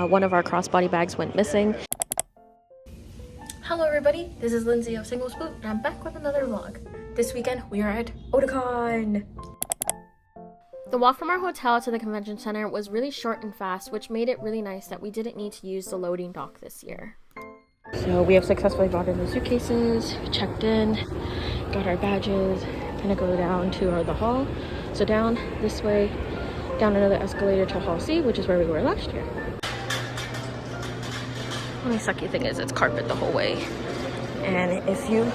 one of our crossbody bags went missing. Hello everybody, this is Lindsay of Single Sploot, and I'm back with another vlog. This weekend we are at Otakon. The walk from our hotel to the convention center was really short and fast, which made it really nice that we didn't need to use the loading dock this year. So we have successfully brought in the suitcases, checked in, got our badges, gonna go down to the hall. So down this way, down another escalator to Hall C, which is where we were last year. The only sucky thing is it's carpet the whole way. And if you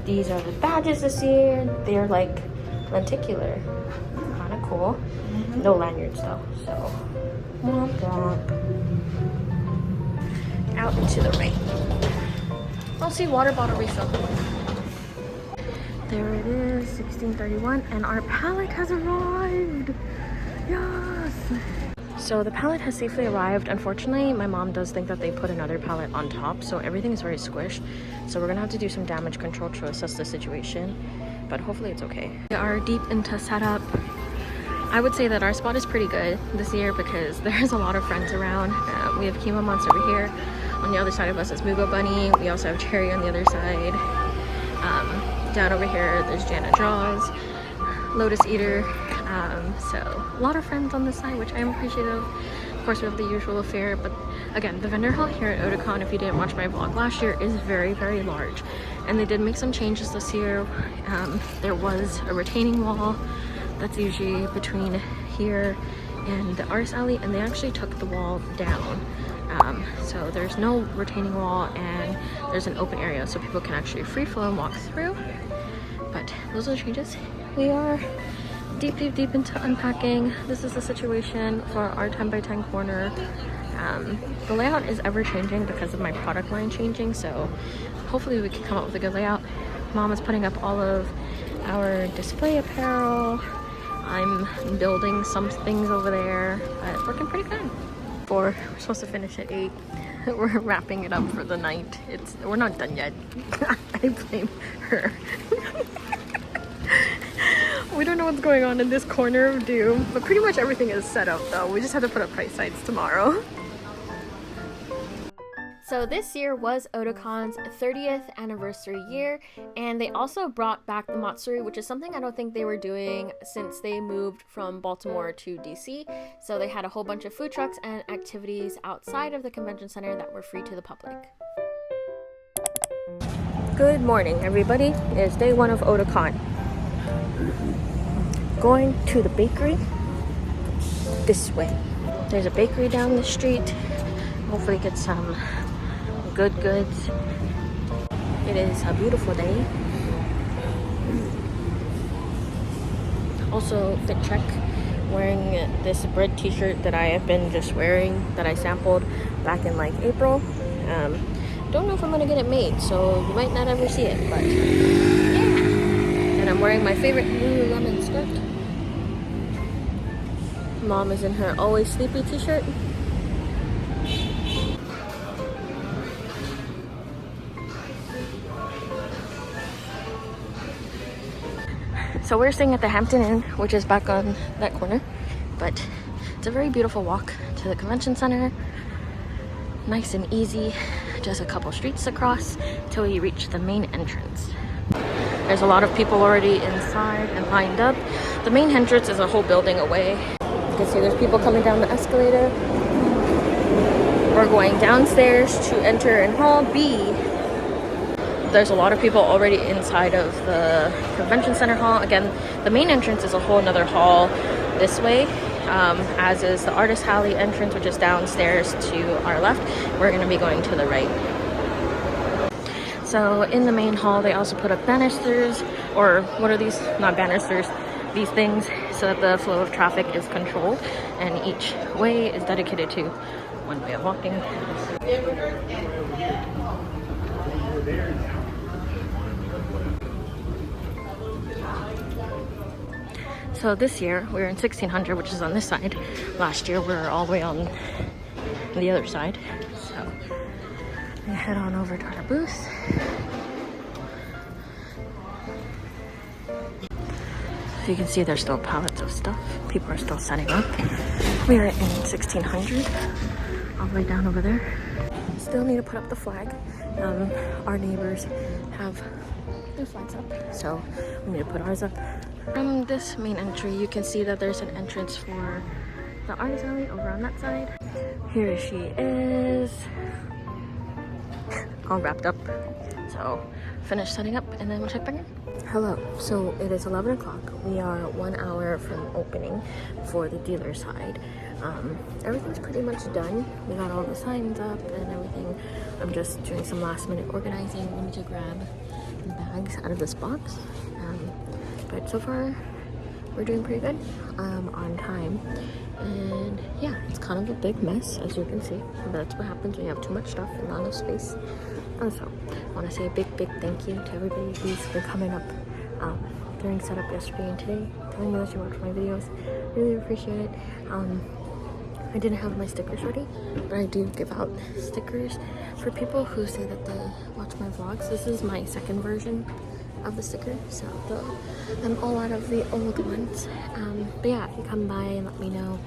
these are the badges this year. They're like lenticular. Kind of cool. No lanyards though, so womp womp. Out into the rain. I'll see water bottle refill. There it is, 1631, and our pallet has arrived. Yes. So the pallet has safely arrived. Unfortunately, my mom does think that they put another pallet on top, so everything is very squished. So we're gonna have to do some damage control to assess the situation, but hopefully it's okay. We are deep into setup. I would say that our spot is pretty good this year because there's a lot of friends around. We have Chemo Monster over here. On the other side of us is Mugo Bunny. We also have Cherry on the other side. Down over here, there's Janet Draws, Lotus Eater. So a lot of friends on this side, which I am appreciative. Of course, we have the usual affair, but again, the vendor hall here at Otakon, if you didn't watch my vlog last year, is very, very large. And they did make some changes this year. There was a retaining wall that's usually between here and the artist alley, and they actually took the wall down. So there's no retaining wall, and there's an open area so people can actually free flow and walk through. But those are the changes. We are deep into unpacking. This is the situation for our 10x10 corner. The layout is ever changing because of my product line changing, so hopefully we can come up with a good layout. Mom is putting up all of our display apparel. I'm building some things over there, but working pretty good. We're supposed to finish at 8. We're wrapping it up for the night. We're not done yet. I blame her. We don't know what's going on in this corner of doom, but pretty much everything is set up though. We just have to put up price sites tomorrow. So this year was Otakon's 30th anniversary year, and they also brought back the Matsuri, which is something I don't think they were doing since they moved from Baltimore to DC. So they had a whole bunch of food trucks and activities outside of the convention center that were free to the public. Good morning, everybody. It's day 1 of Otakon. Going to the bakery this way. There's a bakery down the street. Hopefully get some good goods. It is a beautiful day. Also fit check, wearing this bread t-shirt that I have been just wearing, that I sampled back in like April. Don't know if I'm gonna get it made, so you might not ever see it, but yeah. And I'm wearing my favorite Lululemon skirt. Mom is in her always sleepy t-shirt. So we're staying at the Hampton Inn, which is back on that corner, but it's a very beautiful walk to the convention center. Nice and easy, just a couple streets across till we reach the main entrance. There's a lot of people already inside and lined up. The main entrance is a whole building away. You can see there's people coming down the escalator. We're going downstairs to enter in Hall B. There's a lot of people already inside of the convention center hall. Again, the main entrance is a whole another hall this way, as is the artist alley entrance, which is downstairs to our left. We're going to be going to the right. So in the main hall, they also put up banisters, or what are these? Not banisters, these things, so that the flow of traffic is controlled, and each way is dedicated to one way of walking. So this year we're in 1600, which is on this side. Last year we were all the way on the other side. So yeah, head on over to our booth. So you can see there's still pallets of stuff. People are still setting up. We are in 1600, all the way down over there. Still need to put up the flag. Our neighbors have their flags up, so we need to put ours up. From this main entry, you can see that there's an entrance for the artist alley over on that side. Here she is, all wrapped up. So finish setting up and then we'll check back in. Hello, so it is 11 o'clock. We are 1 hour from opening for the dealer side. Everything's pretty much done. We got all the signs up and everything. I'm just doing some last minute organizing. I need to grab the bags out of this box. But so far, we're doing pretty good on time. And yeah, it's kind of a big mess, as you can see. That's what happens when you have too much stuff and not enough space. Also, I want to say a big thank you to everybody who's been coming up during setup yesterday and today, telling me that you watch my videos. Really appreciate it. I didn't have my stickers ready, but I do give out stickers for people who say that they watch my vlogs. This is my second version of the sticker, so I'm all out of the old ones. But yeah, if you come by and let me know,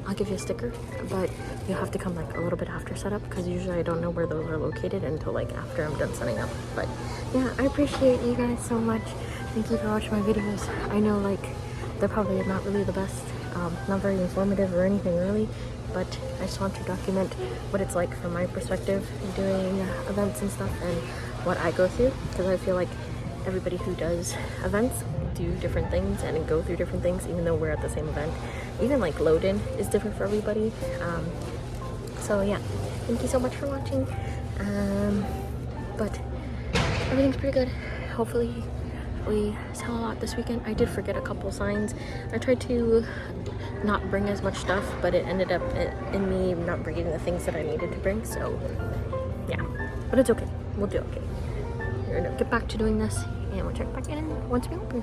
I'll give you a sticker, but you'll have to come like a little bit after setup because usually I don't know where those are located until like after I'm done setting up. But yeah, I appreciate you guys so much. Thank you for watching my videos. I know like they're probably not really the best, not very informative or anything really, but I just want to document what it's like from my perspective doing events and stuff and what I go through, because I feel like everybody who does events do different things and go through different things even though we're at the same event. Even like load-in is different for everybody. So yeah, thank you so much for watching. But everything's pretty good. Hopefully we sell a lot this weekend. I did forget a couple signs. I tried to not bring as much stuff, but it ended up in me not bringing the things that I needed to bring, so yeah, but it's okay. We'll do okay. We're gonna get back to doing this and we'll check back in once we open.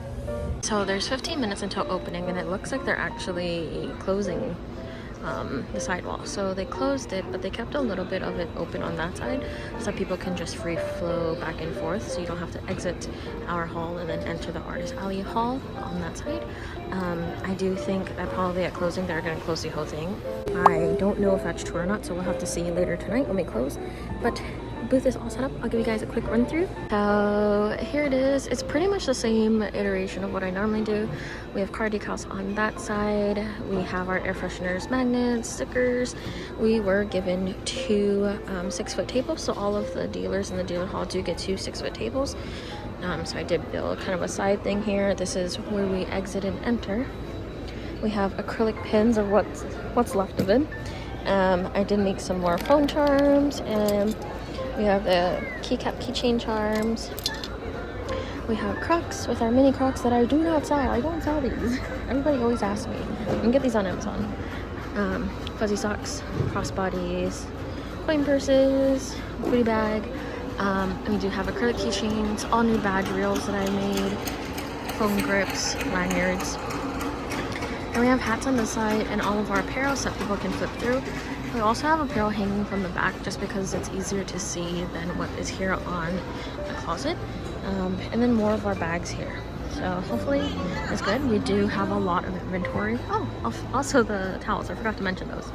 So there's 15 minutes until opening and it looks like they're actually closing the sidewall. So they closed it, but they kept a little bit of it open on that side so people can just free flow back and forth, so you don't have to exit our hall and then enter the artist alley hall on that side. I do think that probably at closing they're going to close the whole thing. I don't know if that's true or not, so we'll have to see later tonight when we close. But booth is all set up. I'll give you guys a quick run through. So here it is. It's pretty much the same iteration of what I normally do. We have car decals on that side. We have our air fresheners, magnets, stickers. We were given 2 6-foot tables, so all of the dealers in the dealer hall do get 2 6-foot tables. So I did build kind of a side thing here. This is where we exit and enter. We have acrylic pins, or what's left of it. I did make some more phone charms, and we have the keycap keychain charms. We have Crocs with our mini Crocs that I do not sell. I don't sell these. Everybody always asks me. You can get these on Amazon. Fuzzy socks, crossbodies, coin purses, goodie bag. And we do have acrylic keychains, all new badge reels that I made, foam grips, lanyards. And we have hats on this side and all of our apparel so that people can flip through. We also have apparel hanging from the back just because it's easier to see than what is here on the closet. And then more of our bags here. So hopefully it's good. We do have a lot of inventory. Oh, also the towels. I forgot to mention those.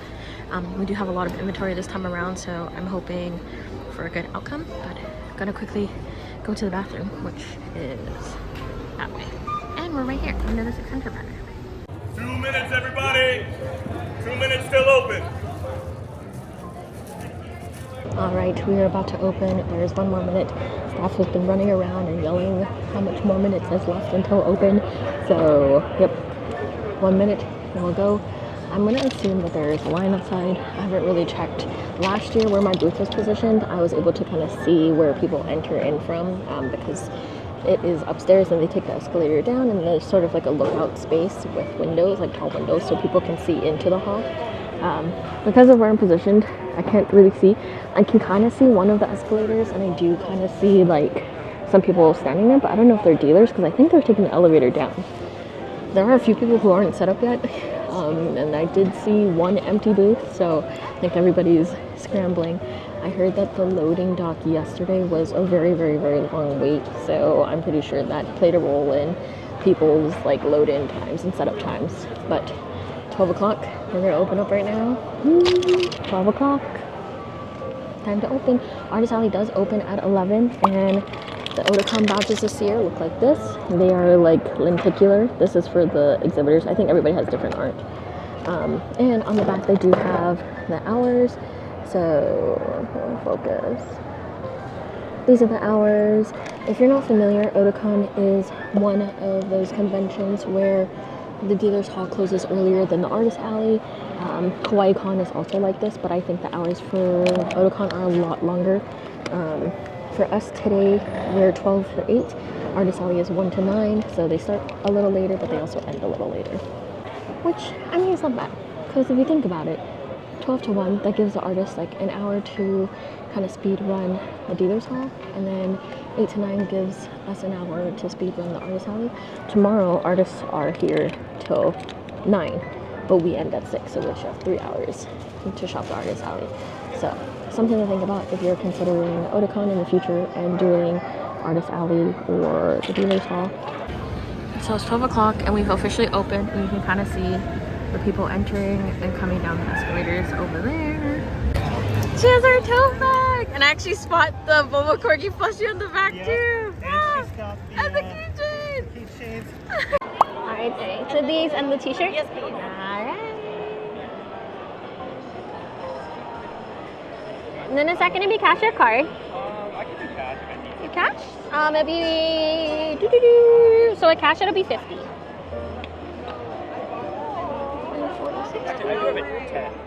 We do have a lot of inventory this time around, so I'm hoping for a good outcome. But I'm gonna quickly go to the bathroom, which is that way. And we're right here under the 600 banner. 2 minutes, everybody. 2 minutes still open. All right, we are about to open. There's 1 more minute. Staff has been running around and yelling how much more minutes is left until open. So, yep, 1 minute and we'll go. I'm gonna assume that there is a line outside. I haven't really checked. Last year where my booth was positioned, I was able to kind of see where people enter in from because it is upstairs and they take the escalator down and there's sort of like a lookout space with windows, like tall windows, so people can see into the hall. Because of where I'm positioned, I can't really see. I can kind of see one of the escalators and I do kind of see like some people standing there, but I don't know if they're dealers because I think they're taking the elevator down. There are a few people who aren't set up yet, and I did see one empty booth, so I think everybody's scrambling. I heard that the loading dock yesterday was a very, very, very long wait, so I'm pretty sure that played a role in people's like load-in times and setup times. But 12 o'clock, we're gonna open up right now. 12 o'clock, time to open. Artist Alley does open at 11, and the Otakon badges this year look like this. They are like lenticular. This is for the exhibitors. I think everybody has different art. And on the back they do have the hours. So, focus. These are the hours. If you're not familiar, Otakon is one of those conventions where the dealer's hall closes earlier than the artist alley. KawaiiCon is also like this, but I think the hours for Otakon are a lot longer. For us today, we're 12 for 8. Artist alley is 1 to 9, so they start a little later, but they also end a little later. Which, I mean, it's not bad, because if you think about it, 12 to 1, that gives the artist like an hour to kind of speed run the dealer's hall, and then 8 to 9 gives us an hour to speed run the artist alley. Tomorrow, artists are here till 9, but we end at 6, so we have 3 hours to shop the artist alley. So, something to think about if you're considering Otakon in the future and doing artist alley or the dealer's hall. So it's 12 o'clock and we've officially opened, and you can kind of see the people entering and coming down the escalators over there. She has her tote bag! And I actually spot the Bobo Corgi plushie on the back too! And she's got And the keychain! keychains. Alright, thanks. So these and the t-shirt? Yes, please. Alright. And then is that going to be cash or card? I can do cash if I need to. Cash? It'll be... So at cash it'll be 50. Actually, I do have a 10.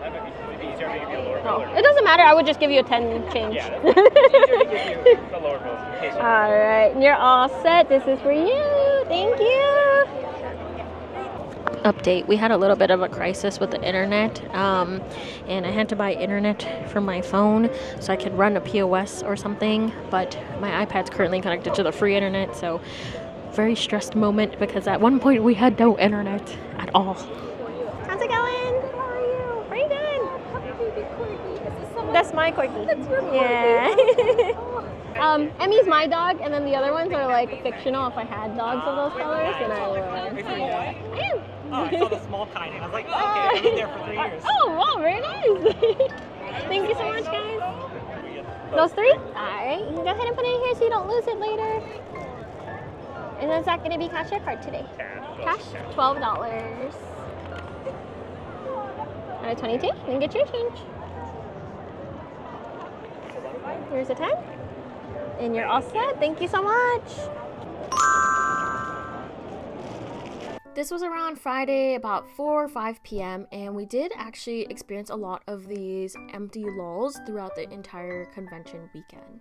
That might be easier to give you a lower bill. It doesn't matter, I would just give you a 10 change. Yeah, it's easier to give you the lower bills in case you Alright, you're all set. This is for you. Thank you. Update. We had a little bit of a crisis with the internet, and I had to buy internet for my phone so I could run a POS or something, but my iPad's currently connected to the free internet, so very stressed moment because at one point we had no internet at all. How's it going? How are you? How are you doing? That's my corgi. That's your corgi. Yeah. Emmy's my dog, and then the other ones are like fictional. If I had dogs of those colors, then I would. I am. Oh, I saw the small kind, and I was like, okay, I've been there for 3 years. Oh, wow, very nice. Thank you so much, guys. Those 3? Alright, you can go ahead and put it in here so you don't lose it later. And is that going to be cash or card today? Cash? $12. Out of 22, then get your change. Here's a 10. And you're all set. Thank you so much. This was around Friday, about 4 or 5 p.m., and we did actually experience a lot of these empty lulls throughout the entire convention weekend.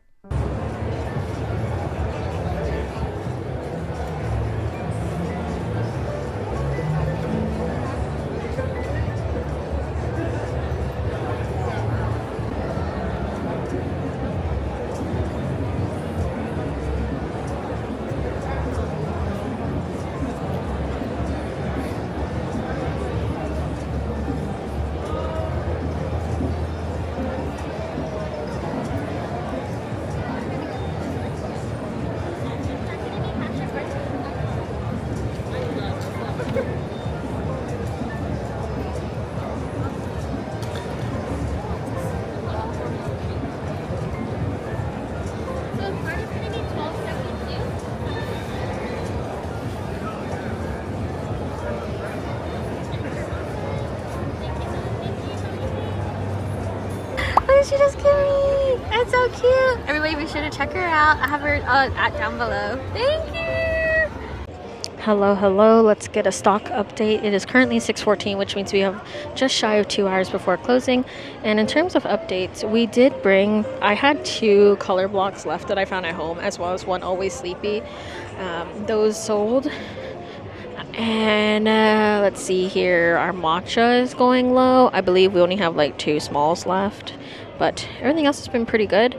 She just came. It's so cute. Everybody be sure to check her out. I have her at down below. Thank you. Hello. Let's get a stock update. It is currently 6:14, which means we have just shy of 2 hours before closing. And in terms of updates, we did bring, I had 2 color blocks left that I found at home, as well as one Always Sleepy. Those sold. And let's see here, our matcha is going low. I believe we only have like 2 smalls left, but everything else has been pretty good.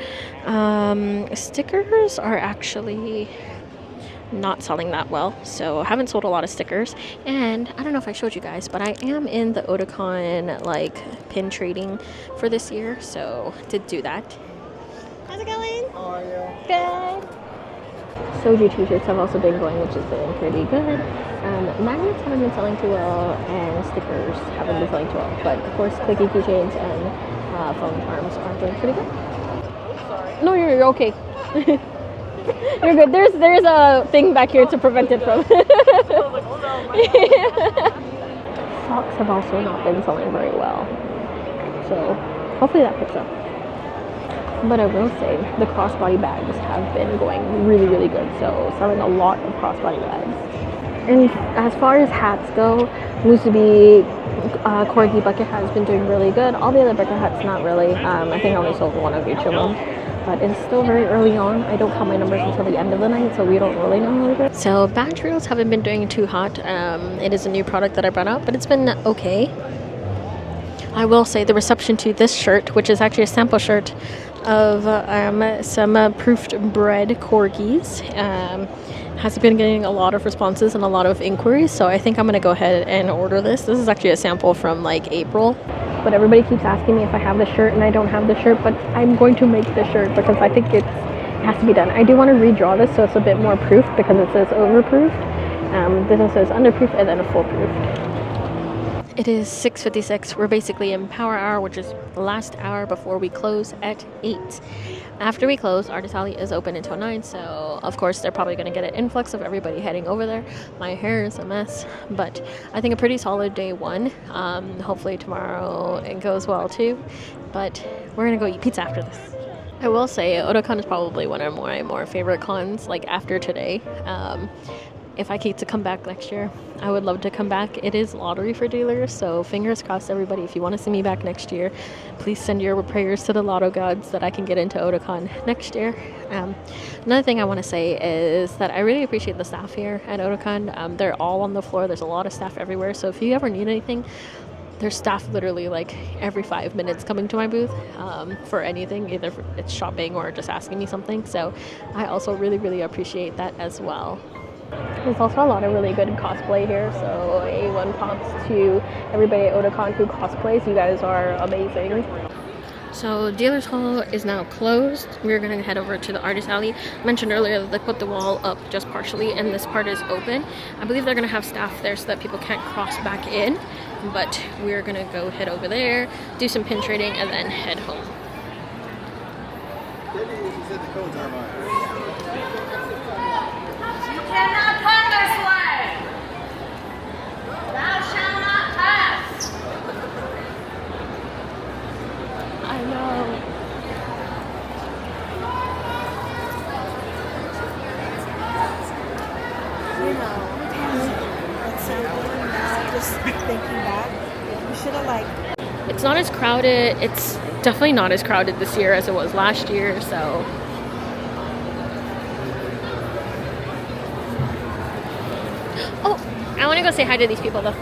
Stickers are actually not selling that well, so I haven't sold a lot of stickers. And I don't know if I showed you guys, but I am in the Otakon like pin trading for this year, so to do that. How's it going? How are you? Good. Soju t-shirts have also been going, which has been pretty good. Magnets haven't been selling too well, and stickers haven't been selling too well. But of course, clicky keychains and phone charms are doing pretty good. No, you're okay. You're good. There's a thing back here to prevent it from. Socks have also not been selling very well, so hopefully that picks up. But I will say the crossbody bags have been going really, really good. So selling a lot of crossbody bags. And as far as hats go, Musubi Corgi bucket has been doing really good. All the other bucket hats, not really. I think I only sold one of each of them. But it's still very early on. I don't count my numbers until the end of the night, so we don't really know either. So badge reels haven't been doing too hot. It is a new product that I brought out, but it's been okay. I will say the reception to this shirt, which is actually a sample shirt of some proofed bread corgis, has been getting a lot of responses and a lot of inquiries, so I think I'm gonna go ahead and order this. This is actually a sample from like April, but everybody keeps asking me if I have the shirt, and I don't have the shirt, but I'm going to make the shirt because I think it has to be done. I do want to redraw this so it's a bit more proof because it says overproofed. This one says underproof and then a full proofed. It is 6:56. We're basically in power hour, which is the last hour before we close at 8. After we close, Artist Alley is open until 9, so of course they're probably going to get an influx of everybody heading over there. My hair is a mess, but I think a pretty solid day one. Hopefully tomorrow it goes well too, but we're going to go eat pizza after this. I will say Otakon is probably one of my more favorite cons, like after today. If I get to come back next year, I would love to come back. It is lottery for dealers, so fingers crossed, everybody. If you want to see me back next year, please send your prayers to the lotto gods that I can get into Otakon next year. Another thing I want to say is that I really appreciate the staff here at Otakon. They're all on the floor. There's a lot of staff everywhere, so if you ever need anything, there's staff literally like every 5 minutes coming to my booth for anything, either it's shopping or just asking me something. So I also really, really appreciate that as well. There's also a lot of really good cosplay here, so A1 props to everybody at Otakon who cosplays. You guys are amazing. So Dealers Hall is now closed. We're going to head over to the Artist Alley. I mentioned earlier that they put the wall up just partially and this part is open. I believe they're going to have staff there so that people can't cross back in, but we're going to go head over there, do some pin trading, and then head home. Cannot come this way. Thou shalt not pass. I know. You know, at some point now, just thinking back, we should have like. It's not as crowded. It's definitely not as crowded this year as it was last year, so. Oh, I want to go say hi to these people though.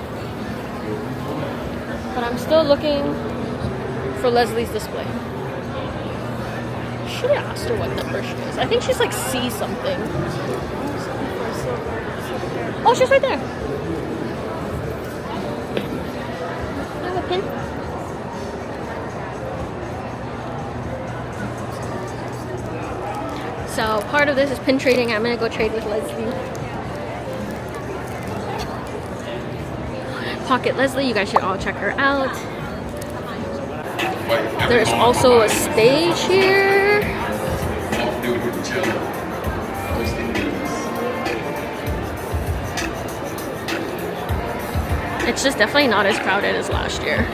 But I'm still looking for Leslie's display. Should have asked her what number she is. I think she's like C something. Oh, she's right there. I have a pin. So part of this is pin trading. I'm gonna go trade with Leslie. Pocket Leslie, you guys should all check her out. There's also a stage here. It's just definitely not as crowded as last year.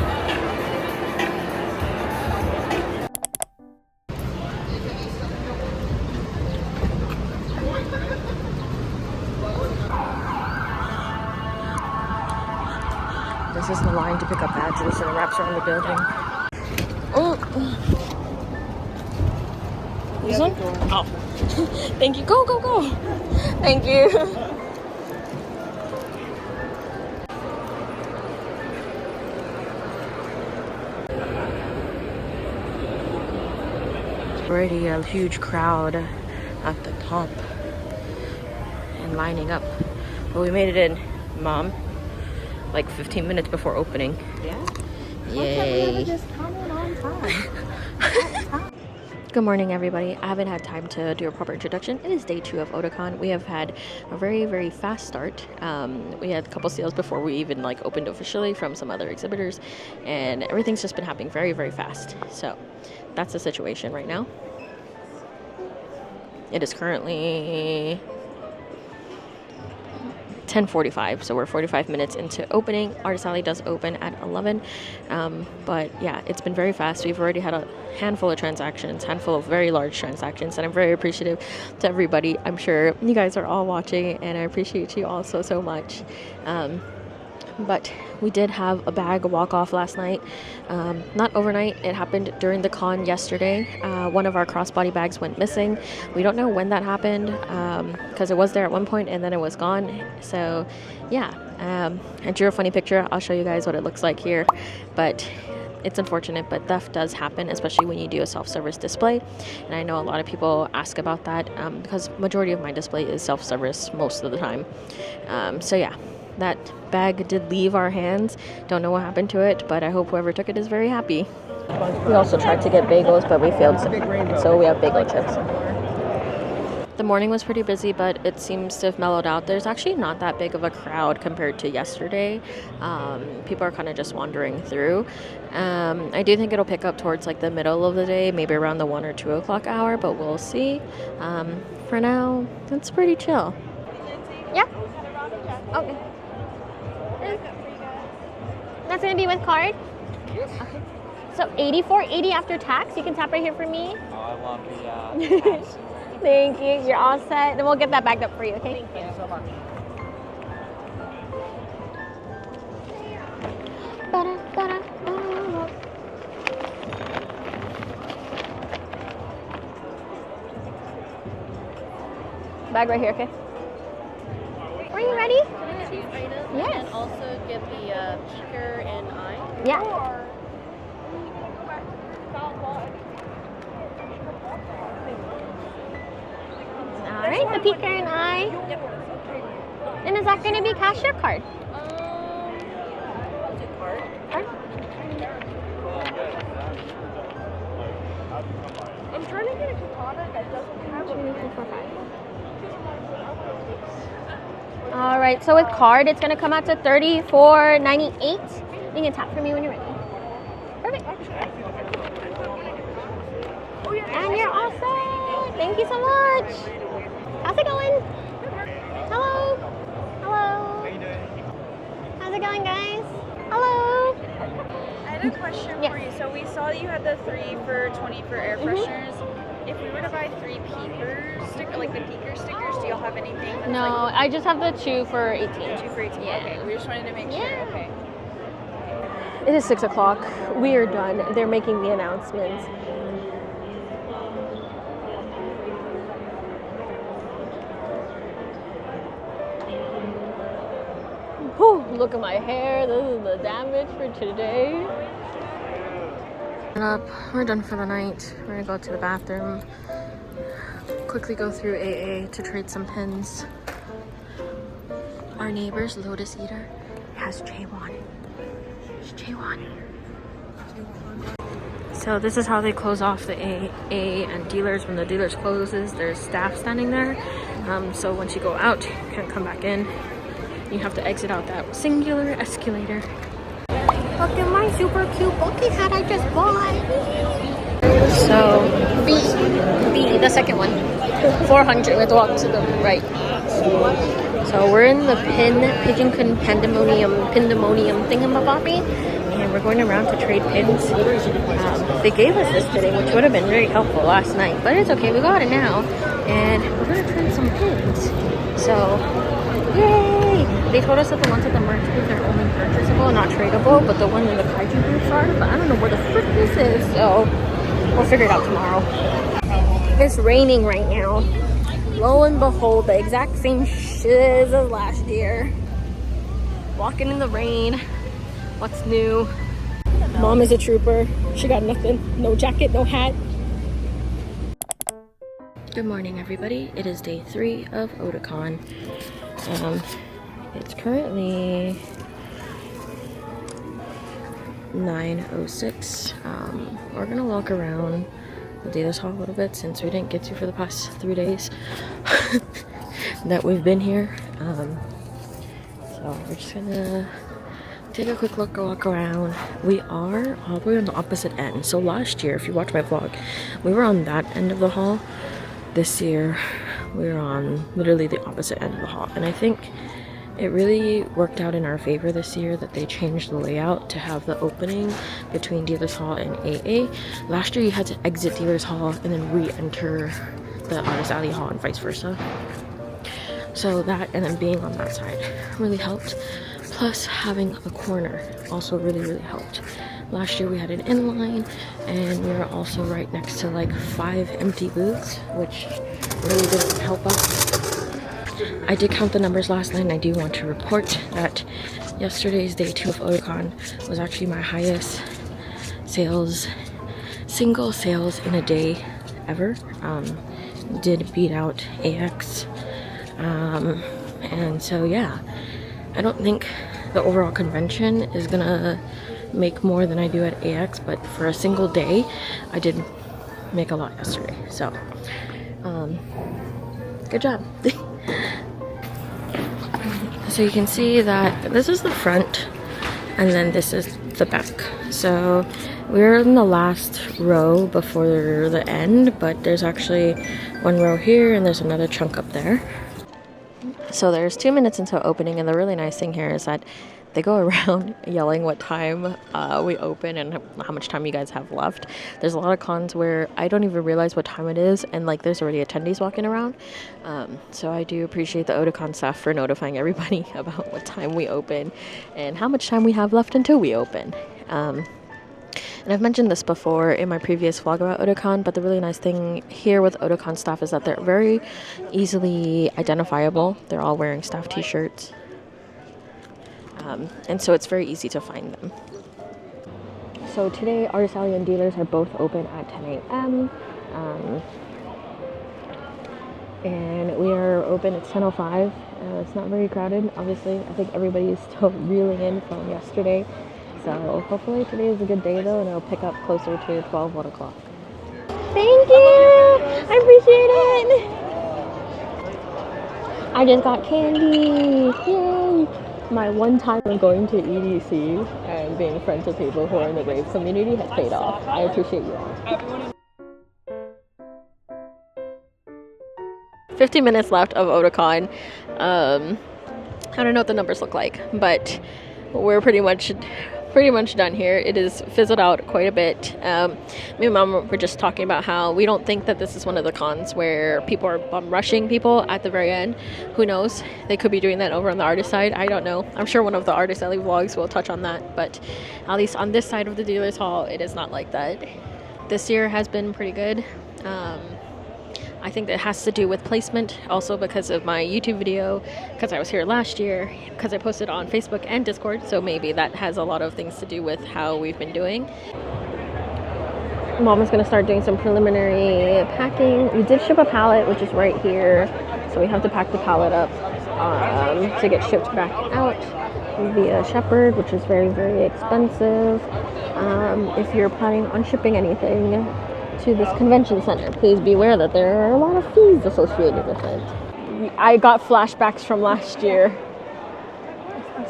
This is the line to pick up badges and it wraps around the building. Oh. This one? Oh. Thank you. Go, go, go. Thank you. Already a huge crowd at the top. and lining up. But we made it in, Mom, like 15 minutes before opening. Yeah. Yay. Just come in on time. Good morning, everybody. I haven't had time to do a proper introduction. It is day 2 of Otakon. We have had a very, very fast start. We had a couple sales before we even like opened officially from some other exhibitors, and everything's just been happening very, very fast. So that's the situation right now. It is currently 10:45, so we're 45 minutes into opening. Artist Alley does open at 11, but yeah, it's been very fast. We've already had a handful of transactions, handful of very large transactions, and I'm very appreciative to everybody. I'm sure you guys are all watching, and I appreciate you all so much. But we did have a bag walk off last night. Not overnight, it happened during the con yesterday. One of our crossbody bags went missing. We don't know when that happened because it was there at one point and then it was gone. So yeah, I drew a funny picture. I'll show you guys what it looks like here. But it's unfortunate, but theft does happen, especially when you do a self-service display. And I know a lot of people ask about that because majority of my display is self-service most of the time. So yeah. That bag did leave our hands. Don't know what happened to it, but I hope whoever took it is very happy. We also tried to get bagels, but we failed, so we have bagel chips. The morning was pretty busy, but it seems to have mellowed out. There's actually not that big of a crowd compared to yesterday. People are kind of just wandering through. I do think it'll pick up towards like the middle of the day, maybe around the 1 or 2 o'clock hour, but we'll see. For now, it's pretty chill. Yeah? Okay. That's gonna be with card? Yes. Okay. So $84.80 after tax. You can tap right here for me. Oh, I want the Thank you. You're all set. Then we'll get that bagged up for you, okay? Thank you so much. Bag right here, okay? Are you ready? Yes. And also get the peeker and eye. Yeah. All right, the peeker and eye. And is that going to be cash or card? Is it card? Card? I'm trying to get a katana that doesn't have 2, 3, 4, 5. All right, so with card, it's gonna come out to $34.98. You can tap for me when you're ready. Perfect. And you're all set. Thank you so much. How's it going? Hello. Hello. How's it going, guys? Hello. I had a question for you. So we saw that you had the 3 for $20 for air fresheners. If we were to buy 3 peeker stickers, like the peeker stickers, do y'all have anything? That's No, like I just have the 2 for 18. 2 for 18. Yeah. Okay, we just wanted to make sure. Okay. It is 6 o'clock. We are done. They're making the announcements. Whew, look at my hair. This is the damage for today. We're done for the night. We're gonna go to the bathroom. Quickly go through AA to trade some pins. Our neighbor's Lotus Eater has Jaewon. It's Jaewon. So this is how they close off the AA and dealers. When the dealers closes, there's staff standing there. So once you go out, you can't come back in. You have to exit out that singular escalator. Look at my super cute bucket hat I just bought. So B, the second one, 400. We have to walk to the right. So we're in the pigeon pandemonium thingamabobby, and we're going around to trade pins. They gave us this today, which would have been very helpful last night, but it's okay. We got it now, and we're gonna trade some pins. So yay! They told us that the ones at the merch booth are only purchasable, not tradable, but the ones in the kaiju booths are. But I don't know where the frick this is, so we'll figure it out tomorrow. It's raining right now. Lo and behold, the exact same shiz as last year. Walking in the rain. What's new? Mom is a trooper. She got nothing. No jacket, no hat. Good morning, everybody. It is day 3 of Otakon. It's currently 9:06. We're gonna walk around the dealer's hall a little bit since we didn't get to for the past 3 days that we've been here. So we're just gonna take a quick look, walk around. We are all the way on the opposite end. So last year, if you watch my vlog, we were on that end of the hall. This year, we're on literally the opposite end of the hall. And I think it really worked out in our favor this year that they changed the layout to have the opening between Dealers Hall and AA. Last year, you had to exit Dealers Hall and then re-enter the Artist Alley Hall and vice versa. So that, and then being on that side really helped. Plus, having a corner also really helped. Last year we had an inline, and we were also right next to like 5 empty booths, which really didn't help us. I did count the numbers last night, and I do want to report that yesterday's day 2 of Otakon was actually my highest single sales in a day ever. Did beat out AX. And so yeah, I don't think the overall convention is gonna make more than I do at AX, but for a single day I did make a lot yesterday, so good job. So you can see that this is the front and then this is the back. So we're in the last row before the end, but there's actually one row here and there's another chunk up there. So there's 2 minutes until opening, and the really nice thing here is that they go around yelling what time we open and how much time you guys have left. There's a lot of cons where I don't even realize what time it is, and like there's already attendees walking around. So I do appreciate the Otakon staff for notifying everybody about what time we open and how much time we have left until we open. And I've mentioned this before in my previous vlog about Otakon, but the really nice thing here with Otakon staff is that they're very easily identifiable. They're all wearing staff t-shirts. And so it's very easy to find them. So today, Artist Alley and Dealers are both open at 10 a.m. And we are open at 10:05. It's not very crowded, obviously. I think everybody is still reeling in from yesterday. So hopefully today is a good day though, and it'll pick up closer to 12, 1 o'clock. Thank you! I appreciate it! I just got candy! Yay! My one time of going to EDC and being friends with people who are in the rave community has paid off. I appreciate you all. 50 minutes left of Otakon. I don't know what the numbers look like, but we're pretty much done here. It is fizzled out quite a bit. Me and Mom were just talking about how we don't think that this is one of the cons where people are rushing people at the very end. Who knows? They could be doing that over on the artist side. I don't know. I'm sure one of the Artist Alley vlogs will touch on that, but at least on this side of the dealer's hall, it is not like that. This year has been pretty good. I think that has to do with placement, also because of my YouTube video, because I was here last year, because I posted on Facebook and Discord, so maybe that has a lot of things to do with how we've been doing. Mom is going to start doing some preliminary packing. We did ship a pallet, which is right here, so we have to pack the pallet up to get shipped back out via Shepherd, which is very expensive. If you're planning on shipping anything to this convention center, please be aware that there are a lot of fees associated with it. I got flashbacks from last year.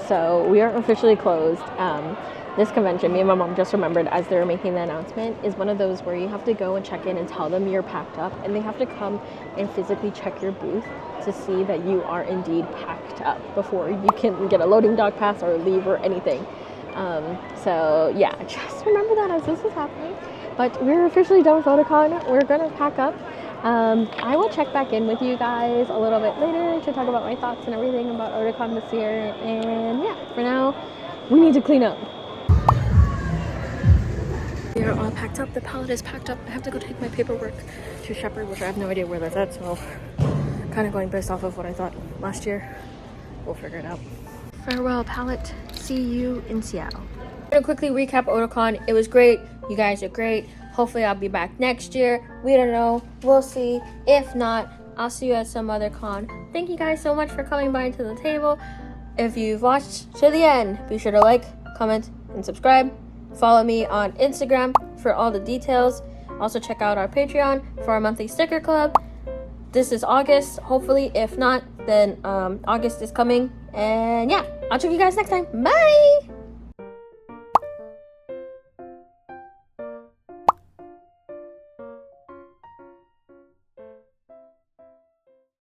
So we are officially closed. This convention, me and my mom just remembered as they were making the announcement, is one of those where you have to go and check in and tell them you're packed up, and they have to come and physically check your booth to see that you are indeed packed up before you can get a loading dock pass or leave or anything. So yeah, just remember that as this is happening. But we're officially done with Otakon. We're gonna pack up. I will check back in with you guys a little bit later to talk about my thoughts and everything about Otakon this year. And yeah, for now, we need to clean up. We are all packed up. The pallet is packed up. I have to go take my paperwork to Shepherd, which I have no idea where that's at. So kind of going based off of what I thought last year. We'll figure it out. Farewell, pallet. See you in Seattle. I'm gonna quickly recap Otakon. It was great. You guys are great. Hopefully I'll be back next year. We don't know. We'll see. If not, I'll see you at some other con. Thank you guys so much for coming by to the table. If you've watched to the end, be sure to like, comment, and subscribe. Follow me on Instagram for all the details. Also check out our Patreon for our monthly sticker club. This is August, hopefully. If not, then August is coming. And yeah, I'll check you guys next time. Bye!